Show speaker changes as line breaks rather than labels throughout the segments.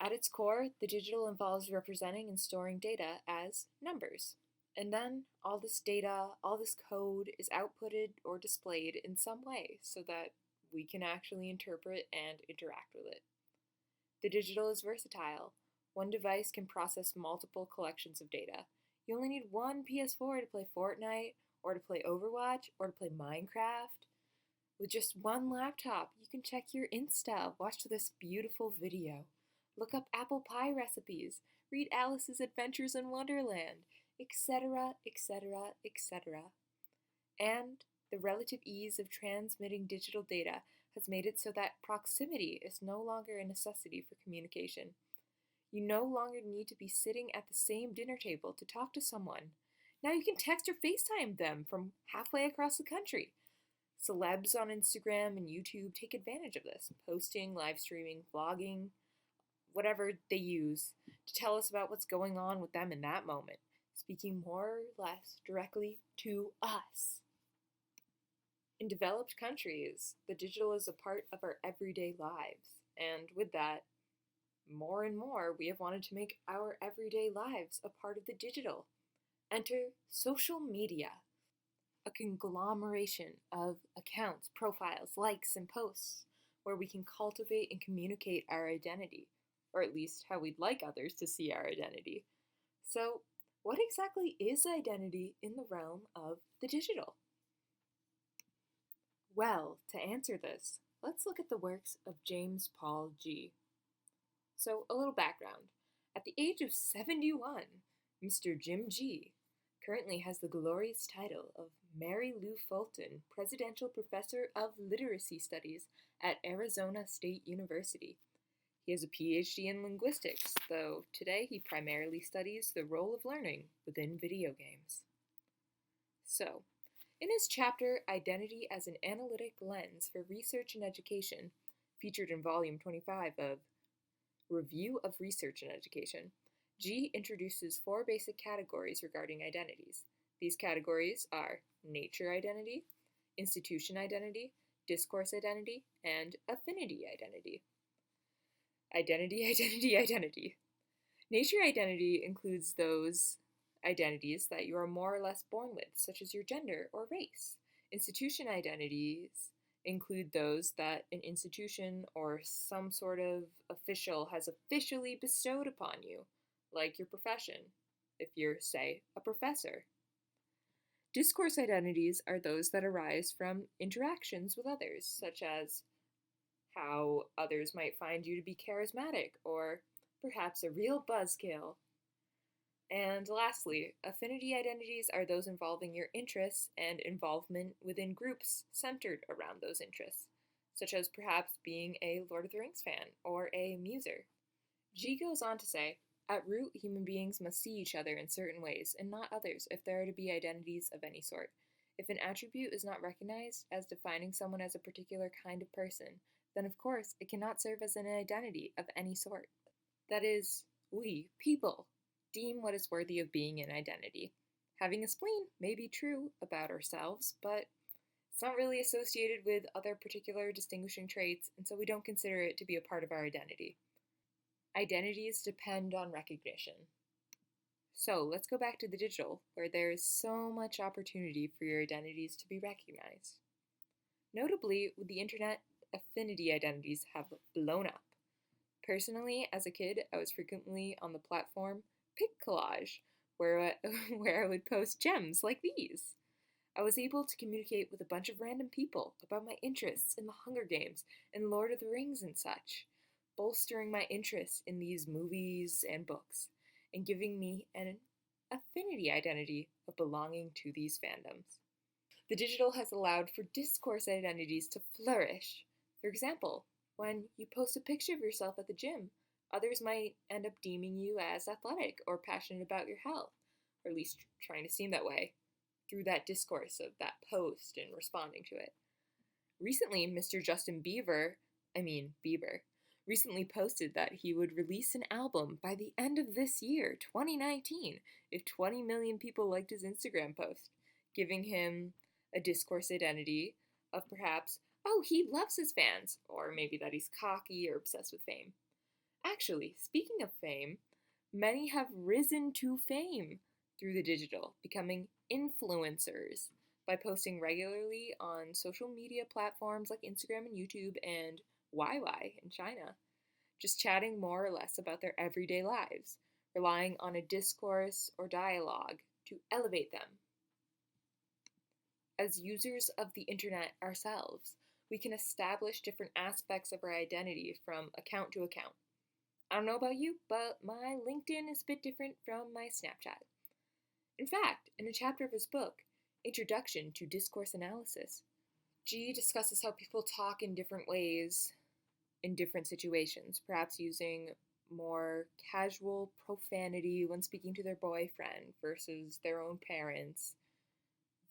At its core, the digital involves representing and storing data as numbers. And then all this data, all this code is outputted or displayed in some way so that we can actually interpret and interact with it. The digital is versatile. One device can process multiple collections of data. You only need one PS4 to play Fortnite, or to play Overwatch, or to play Minecraft. With just one laptop, you can check your Insta, watch this beautiful video, look up apple pie recipes, read Alice's Adventures in Wonderland, etc., etc., etc. And the relative ease of transmitting digital data has made it so that proximity is no longer a necessity for communication. You no longer need to be sitting at the same dinner table to talk to someone. Now you can text or FaceTime them from halfway across the country. Celebs on Instagram and YouTube take advantage of this, posting, live streaming, vlogging, whatever they use to tell us about what's going on with them in that moment, speaking more or less directly to us. In developed countries, the digital is a part of our everyday lives, and with that, more and more we have wanted to make our everyday lives a part of the digital. Enter social media, a conglomeration of accounts, profiles, likes, and posts where we can cultivate and communicate our identity, or at least how we'd like others to see our identity. So, what exactly is identity in the realm of the digital? Well, to answer this, let's look at the works of James Paul G. So, a little background. At the age of 71, Mr. Jim G. currently has the glorious title of Mary Lou Fulton Presidential Professor of Literacy Studies at Arizona State University. He has a PhD in linguistics, though today he primarily studies the role of learning within video games. So, in his chapter Identity as an Analytic Lens for Research and Education, featured in Volume 25 of Review of Research and Education, G introduces 4 basic categories regarding identities. These categories are nature identity, institution identity, discourse identity, and affinity identity. Identity. Nature identity includes those identities that you are more or less born with, such as your gender or race. Institution identities include those that an institution or some sort of official has officially bestowed upon you, like your profession, if you're, say, a professor. Discourse identities are those that arise from interactions with others, such as how others might find you to be charismatic or perhaps a real buzzkill. And lastly, affinity identities are those involving your interests and involvement within groups centered around those interests, such as perhaps being a Lord of the Rings fan or a muser. G goes on to say, at root, human beings must see each other in certain ways and not others if there are to be identities of any sort. If an attribute is not recognized as defining someone as a particular kind of person, then of course it cannot serve as an identity of any sort. That is, we, people, deem what is worthy of being an identity. Having a spleen may be true about ourselves, but it's not really associated with other particular distinguishing traits, and so we don't consider it to be a part of our identity. Identities depend on recognition. So let's go back to the digital, where there is so much opportunity for your identities to be recognized. Notably, with the internet, affinity identities have blown up. Personally, as a kid, I was frequently on the platform Pic Collage, where I would post gems like these. I was able to communicate with a bunch of random people about my interests in the Hunger Games and Lord of the Rings and such, bolstering my interest in these movies and books, and giving me an affinity identity of belonging to these fandoms. The digital has allowed for discourse identities to flourish. For example, when you post a picture of yourself at the gym, others might end up deeming you as athletic or passionate about your health, or at least trying to seem that way, through that discourse of that post and responding to it. Recently, Mr. Justin Bieber, recently posted that he would release an album by the end of this year, 2019, if 20 million people liked his Instagram post, giving him a discourse identity of perhaps, oh, he loves his fans, or maybe that he's cocky or obsessed with fame. Actually, speaking of fame, many have risen to fame through the digital, becoming influencers by posting regularly on social media platforms like Instagram and YouTube and YY in China, just chatting more or less about their everyday lives, relying on a discourse or dialogue to elevate them. As users of the internet ourselves, we can establish different aspects of our identity from account to account. I don't know about you, but my LinkedIn is a bit different from my Snapchat. In fact, in a chapter of his book, Introduction to Discourse Analysis, G discusses how people talk in different ways in different situations, perhaps using more casual profanity when speaking to their boyfriend versus their own parents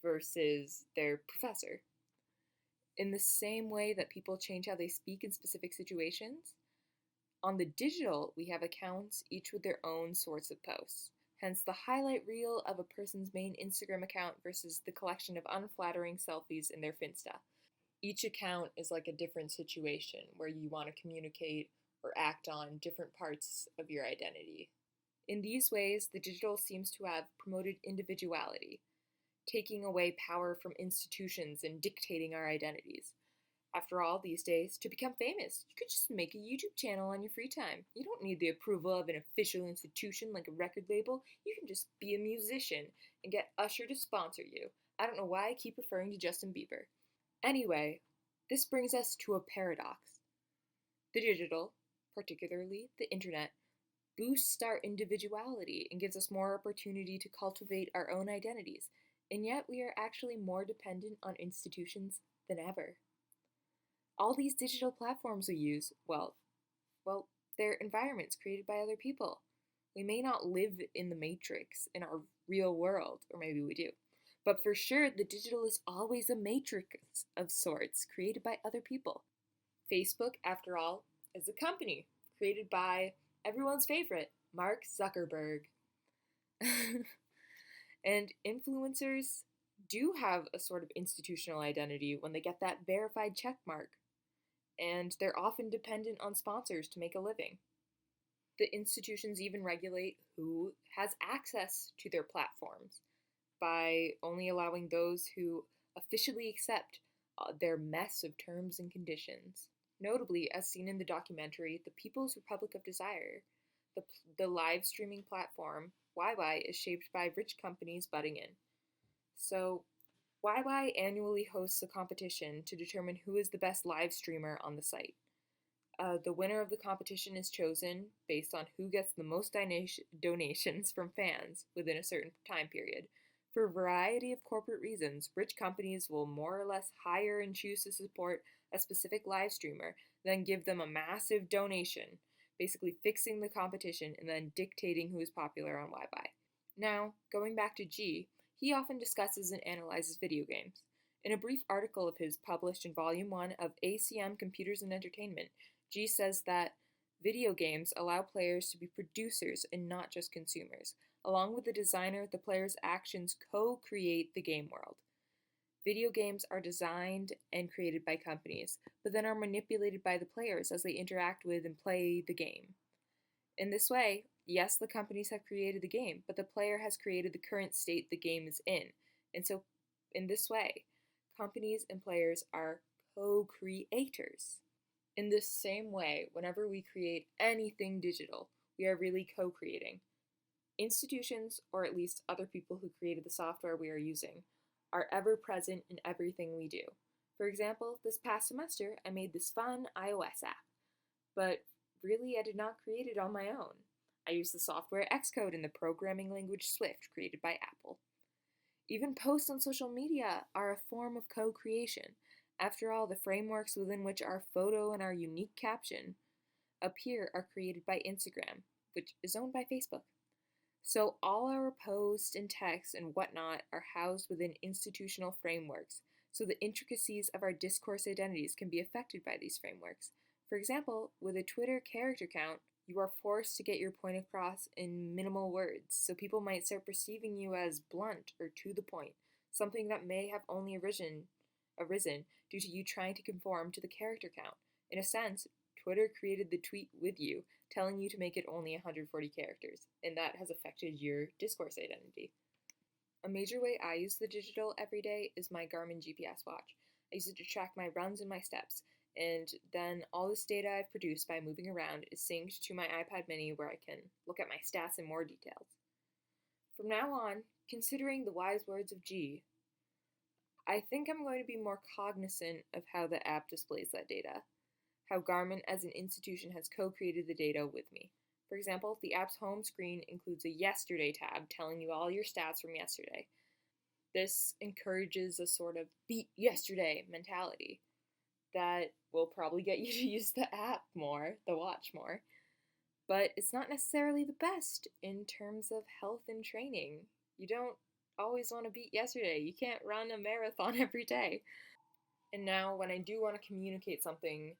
versus their professor. In the same way that people change how they speak in specific situations, on the digital, we have accounts, each with their own sorts of posts. Hence, the highlight reel of a person's main Instagram account versus the collection of unflattering selfies in their Finsta. Each account is like a different situation where you want to communicate or act on different parts of your identity. In these ways, the digital seems to have promoted individuality, taking away power from institutions and dictating our identities. After all, these days, to become famous, you could just make a YouTube channel on your free time. You don't need the approval of an official institution like a record label. You can just be a musician and get Usher to sponsor you. I don't know why I keep referring to Justin Bieber. Anyway, this brings us to a paradox. The digital, particularly the internet, boosts our individuality and gives us more opportunity to cultivate our own identities, and yet we are actually more dependent on institutions than ever. All these digital platforms we use, well, they're environments created by other people. We may not live in the matrix in our real world, or maybe we do. But for sure, the digital is always a matrix of sorts created by other people. Facebook, after all, is a company created by everyone's favorite, Mark Zuckerberg. And influencers do have a sort of institutional identity when they get that verified check mark. And they're often dependent on sponsors to make a living. The institutions even regulate who has access to their platforms by only allowing those who officially accept their mess of terms and conditions. Notably, as seen in the documentary The People's Republic of Desire, the live streaming platform YY is shaped by rich companies butting in. So, YY annually hosts a competition to determine who is the best live streamer on the site. The winner of the competition is chosen based on who gets the most donations from fans within a certain time period. For a variety of corporate reasons, rich companies will more or less hire and choose to support a specific live streamer, then give them a massive donation, basically fixing the competition and then dictating who is popular on YY. Now, going back to G, he often discusses and analyzes video games. In a brief article of his published in Volume 1 of ACM Computers and Entertainment, G says that video games allow players to be producers and not just consumers. Along with the designer, the player's actions co-create the game world. Video games are designed and created by companies, but then are manipulated by the players as they interact with and play the game. In this way, yes, the companies have created the game, but the player has created the current state the game is in. And so, in this way, companies and players are co-creators. In this same way, whenever we create anything digital, we are really co-creating. Institutions, or at least other people who created the software we are using, are ever present in everything we do. For example, this past semester, I made this fun iOS app, but really I did not create it on my own. I used the software Xcode and the programming language Swift created by Apple. Even posts on social media are a form of co-creation. After all, the frameworks within which our photo and our unique caption appear are created by Instagram, which is owned by Facebook. So all our posts and texts and whatnot are housed within institutional frameworks, so the intricacies of our discourse identities can be affected by these frameworks. For example, with a Twitter character count, you are forced to get your point across in minimal words, so people might start perceiving you as blunt or to the point, something that may have only arisen due to you trying to conform to the character count. In a sense, Twitter created the tweet with you telling you to make it only 140 characters, and that has affected your discourse identity. A major way I use the digital every day is my Garmin GPS watch. I use it to track my runs and my steps, and then all this data I've produced by moving around is synced to my iPad mini where I can look at my stats in more details. From now on, considering the wise words of G, I think I'm going to be more cognizant of how the app displays that data, how Garmin as an institution has co-created the data with me. For example, the app's home screen includes a Yesterday tab telling you all your stats from yesterday. This encourages a sort of beat yesterday mentality that will probably get you to use the app more, the watch more. But it's not necessarily the best in terms of health and training. You don't always want to beat yesterday. You can't run a marathon every day. And now, when I do want to communicate something,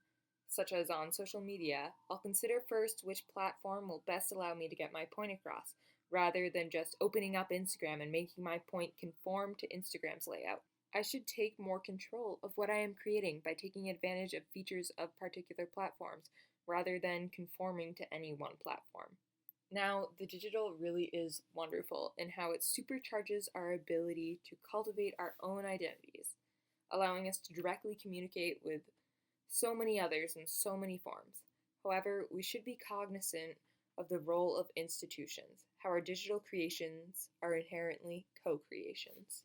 such as on social media, I'll consider first which platform will best allow me to get my point across, rather than just opening up Instagram and making my point conform to Instagram's layout. I should take more control of what I am creating by taking advantage of features of particular platforms, rather than conforming to any one platform. Now, the digital really is wonderful in how it supercharges our ability to cultivate our own identities, allowing us to directly communicate with so many others in so many forms. However, we should be cognizant of the role of institutions, how our digital creations are inherently co-creations.